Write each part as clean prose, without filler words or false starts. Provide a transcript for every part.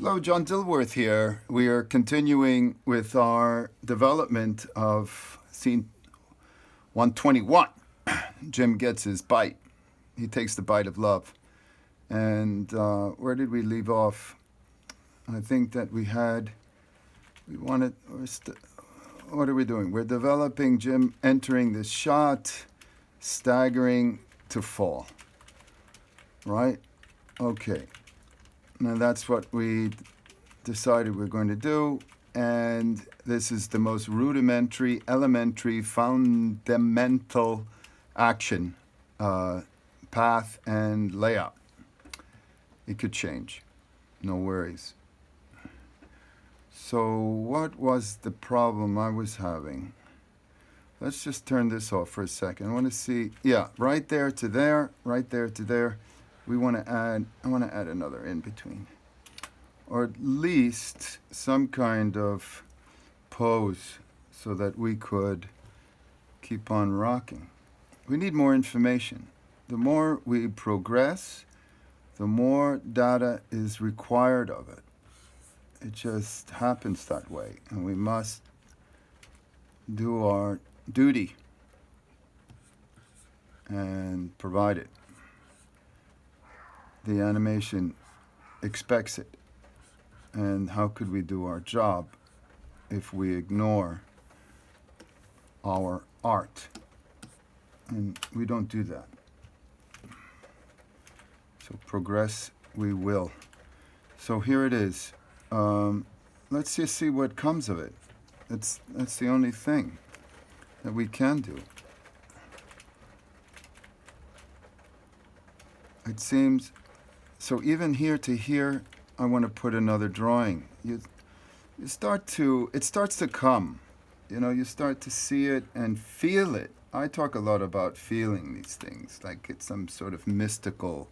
Hello, John Dilworth here. We are continuing with our development of scene 121. Jim gets his bite. He takes the bite of love. And where did we leave off? I think that what are we doing? We're developing Jim entering this shot, staggering to fall. Right? Okay. Now that's what we decided we're going to do, and this is the most rudimentary, elementary, fundamental action path and layout. It could change, no worries. So what was the problem I was having? Let's just turn this off for a second. I want to see, yeah, right there to there, right there to there. I want to add another in between. Or at least some kind of pose so that we could keep on rocking. We need more information. The more we progress, the more data is required of it. It just happens that way, and we must do our duty and provide it. The animation expects it. And how could we do our job if we ignore our art? And we don't do that. So progress we will. So here it is. Let's just see what comes of it. That's the only thing that we can do. It seems, so even here to here, I want to put another drawing. It starts to come. You start to see it and feel it. I talk a lot about feeling these things, like it's some sort of mystical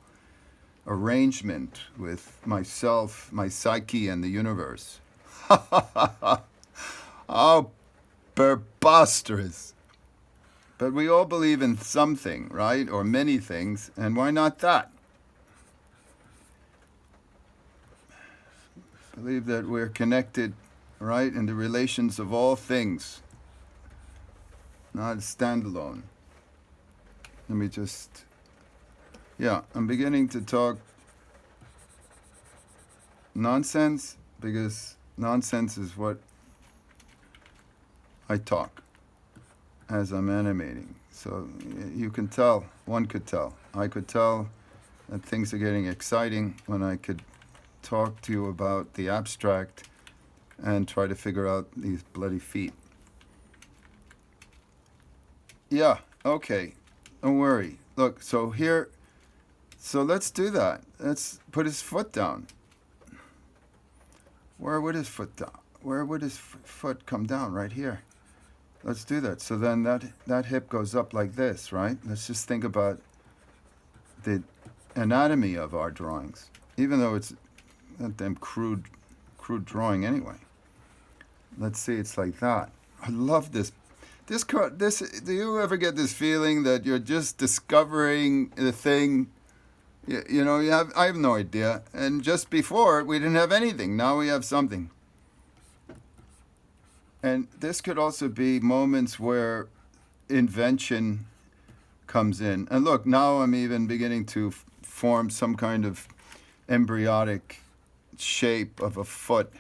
arrangement with myself, my psyche, and the universe. How preposterous. But we all believe in something, right? Or many things, and why not that? Believe that we're connected, right, in the relations of all things, not standalone. Let me just, I'm beginning to talk nonsense because nonsense is what I talk as I'm animating. So you can tell, one could tell. I could tell that things are getting exciting when I could talk to you about the abstract and try to figure out these bloody feet. Yeah, okay, don't worry. Look, so let's do that. Let's put his foot down. Where would his foot down? Where would his foot come down? Right here. Let's do that. So then that hip goes up like this, right? Let's just think about the anatomy of our drawings, even though it's that damn crude drawing anyway. Let's see, it's like that. I love this. This. Do you ever get this feeling that you're just discovering the thing? I have no idea. And just before, we didn't have anything. Now we have something. And this could also be moments where invention comes in. And look, now I'm even beginning to form some kind of embryonic shape of a foot.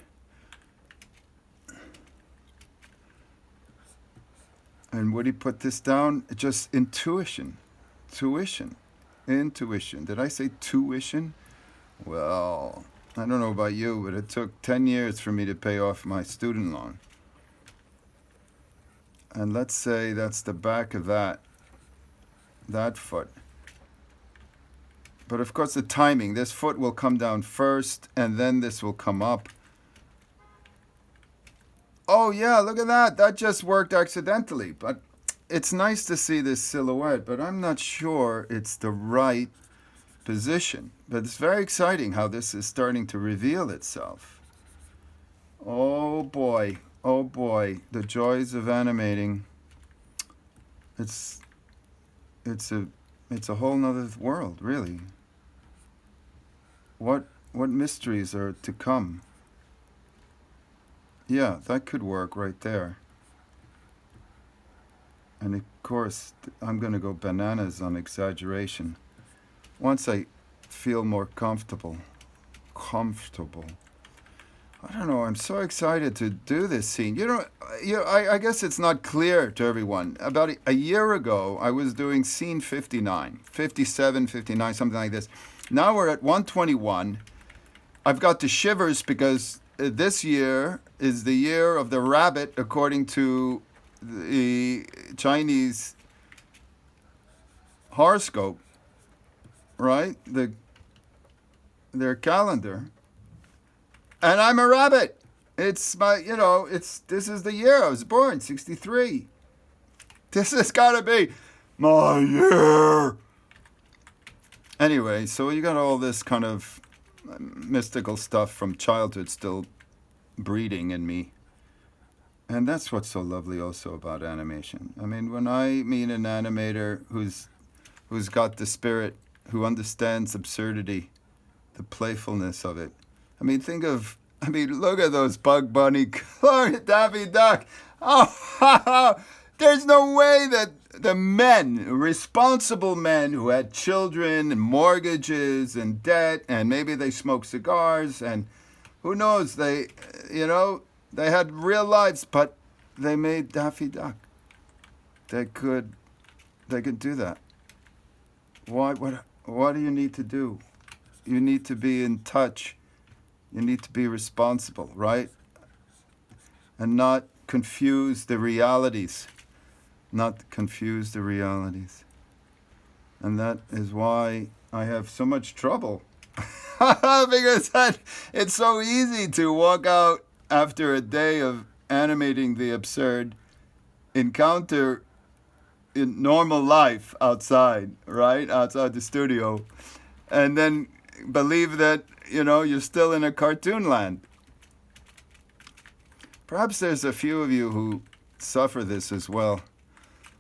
And would he put this down? Just intuition. Intuition. Did I say tuition? Well, I don't know about you, but it took 10 years for me to pay off my student loan. And let's say that's the back of that foot. But of course the timing, this foot will come down first and then this will come up. Oh yeah, look at that. That just worked accidentally. But it's nice to see this silhouette, but I'm not sure it's the right position. But it's very exciting how this is starting to reveal itself. Oh boy, the joys of animating. It's a whole nother world, really. What what mysteries are to come. Yeah, that could work right there. And of course, I'm going to go bananas on exaggeration. Once I feel more comfortable. I don't know, I'm so excited to do this scene. I guess it's not clear to everyone. About a year ago, I was doing scene 59, 57, 59, something like this. Now we're at 121. I've got the shivers because this year is the year of the rabbit, according to the Chinese horoscope, right? Their calendar. And I'm a rabbit. It's my, this is the year I was born, 63. This has got to be my year. Anyway, so you got all this kind of mystical stuff from childhood still breeding in me. And that's what's so lovely also about animation. I mean, when I meet an animator who's got the spirit, who understands absurdity, the playfulness of it. I mean, look at those Bug Bunny, Daffy Duck. Oh, there's no way that the men, responsible men who had children and mortgages and debt, and maybe they smoked cigars, and who knows, they had real lives, but they made Daffy Duck. They could do that. What do you need to do? You need to be in touch. You need to be responsible, right? And not confuse the realities. Not confuse the realities. And that is why I have so much trouble. Because it's so easy to walk out after a day of animating the absurd, encounter in normal life outside, right? Outside the studio. And then believe that, you're still in a cartoon land. Perhaps there's a few of you who suffer this as well.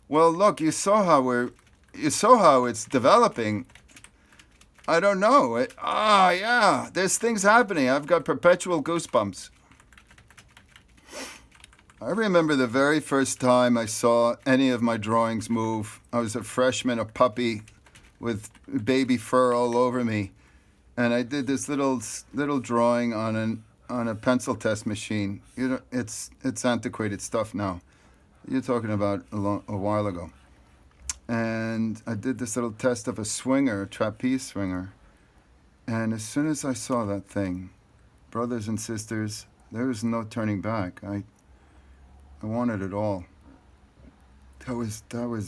Well, look, you saw how it's developing. I don't know. Yeah, there's things happening. I've got perpetual goosebumps. I remember the very first time I saw any of my drawings move. I was a freshman, a puppy with baby fur all over me. And I did this little drawing on a pencil test machine. It's antiquated stuff now. You're talking about a while ago. And I did this little test of a swinger, a trapeze swinger. And as soon as I saw that thing, brothers and sisters, there was no turning back. I wanted it all. That was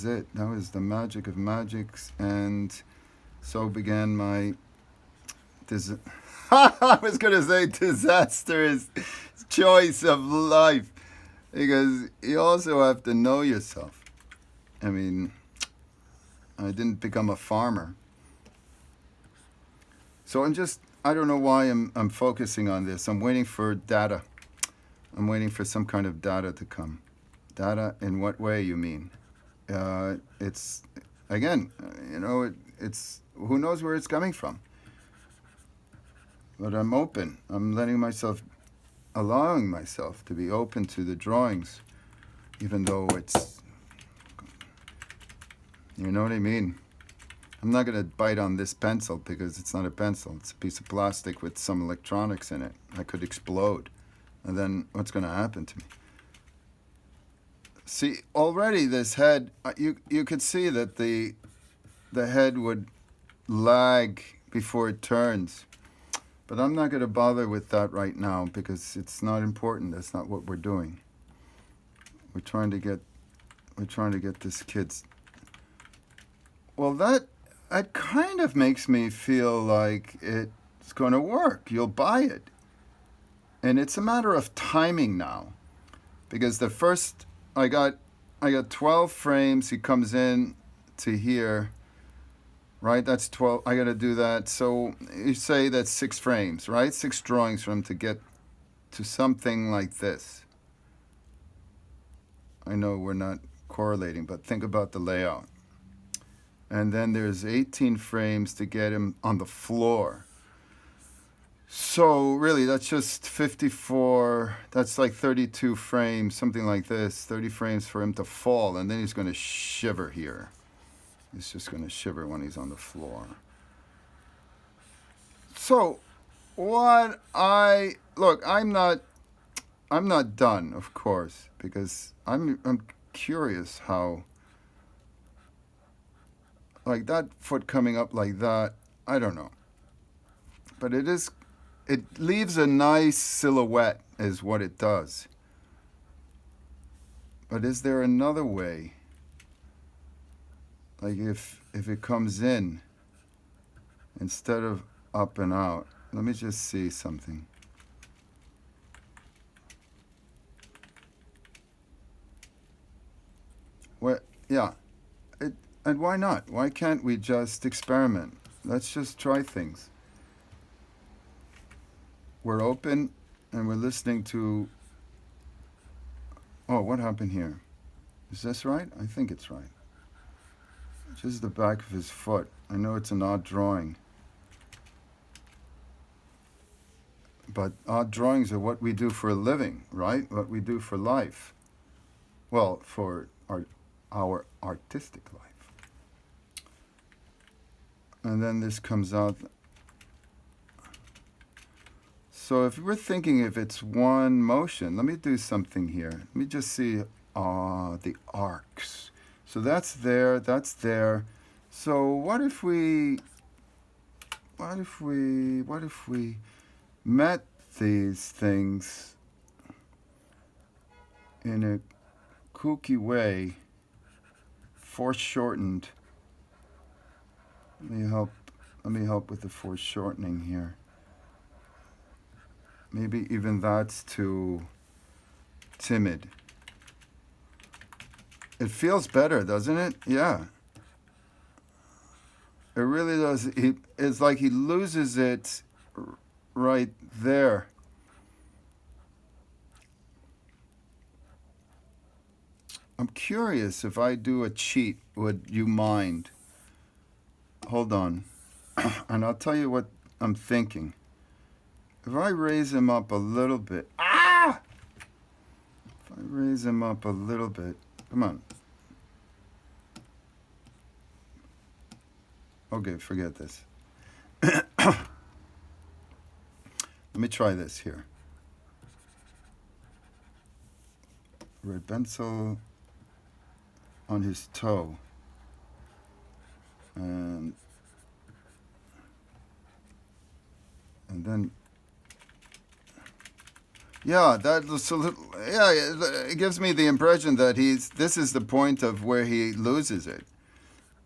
it. That was the magic of magics. And so began my I was going to say disastrous choice of life, because you also have to know yourself. I mean, I didn't become a farmer. So I don't know why I'm focusing on this. I'm waiting for data. I'm waiting for some kind of data to come. Data in what way, you mean? It's, again, it's who knows where it's coming from. But I'm open. I'm allowing myself to be open to the drawings, even though it's, you know what I mean? I'm not going to bite on this pencil because it's not a pencil. It's a piece of plastic with some electronics in it. I could explode. And then what's going to happen to me? See, already this head, you could see that the head would lag before it turns. But I'm not going to bother with that right now because it's not important. That's not what we're doing. We're trying to get this kid's. Well, that kind of makes me feel like it's going to work. You'll buy it. And it's a matter of timing now. Because the first I got 12 frames. He comes in to here. Right, that's 12. I got to do that. So you say that's 6 frames, right? 6 drawings for him to get to something like this. I know we're not correlating, but think about the layout. And then there's 18 frames to get him on the floor. So really, that's just 54. That's like 32 frames, something like this. 30 frames for him to fall, and then he's going to shiver here. He's just going to shiver when he's on the floor. So, what I look, I'm not done, of course, because I'm curious how, like, that foot coming up like that. I don't know, but it leaves a nice silhouette, is what it does. But is there another way? Like if it comes in instead of up and out. Let me just see something. Well, yeah. And why not? Why can't we just experiment? Let's just try things. We're open and we're listening to... Oh, what happened here? Is this right? I think it's right. Just the back of his foot. I know it's an odd drawing. But odd drawings are what we do for a living, right? What we do for life. Well, for our artistic life. And then this comes out. So if we're thinking if it's one motion, let me do something here. Let me just see the arcs. So that's there, that's there. So what if we met these things in a kooky way, foreshortened. Let me help with the foreshortening here. Maybe even that's too timid. It feels better, doesn't it? Yeah. It really does. It's like he loses it right there. I'm curious if I do a cheat, would you mind? Hold on. And I'll tell you what I'm thinking. If I raise him up a little bit. Ah! If I raise him up a little bit. Come on. Okay, forget this. Let me try this here. Red pencil on his toe. And then, yeah, that's a little, yeah, it gives me the impression that this is the point of where he loses it.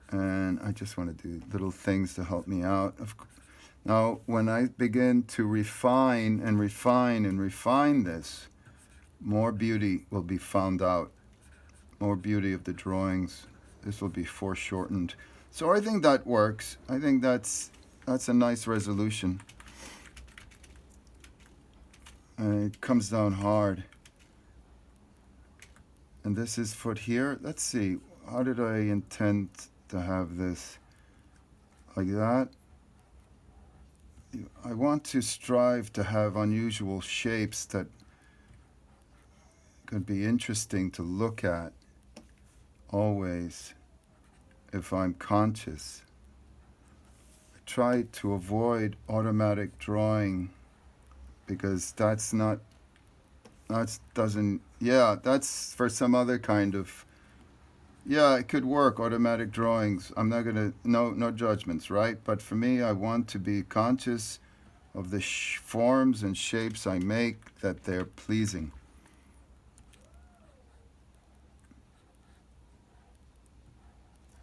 And I just want to do little things to help me out. Now, when I begin to refine and refine and refine this, more beauty will be found out. More beauty of the drawings. This will be foreshortened. So I think that works. I think that's a nice resolution. And it comes down hard. And this is foot here. Let's see. How did I intend to have this? Like that. I want to strive to have unusual shapes that could be interesting to look at always if I'm conscious. I try to avoid automatic drawing because that's for some other kind of, yeah, it could work, automatic drawings. I'm not gonna, no judgments, right? But for me, I want to be conscious of the forms and shapes I make, that they're pleasing.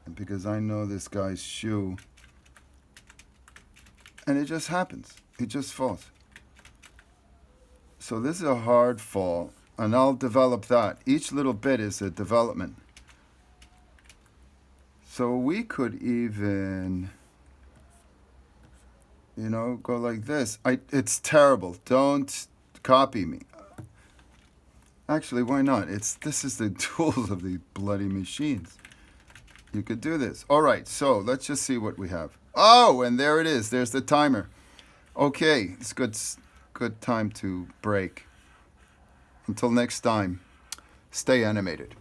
And because I know this guy's shoe, and it just happens, it just falls. So this is a hard fall, and I'll develop that. Each little bit is a development. So we could even, go like this. It's terrible. Don't copy me. Actually, why not? This is the tools of the bloody machines. You could do this. All right, so let's just see what we have. Oh, and there it is. There's the timer. Okay, it's good time to break. Until next time, stay animated.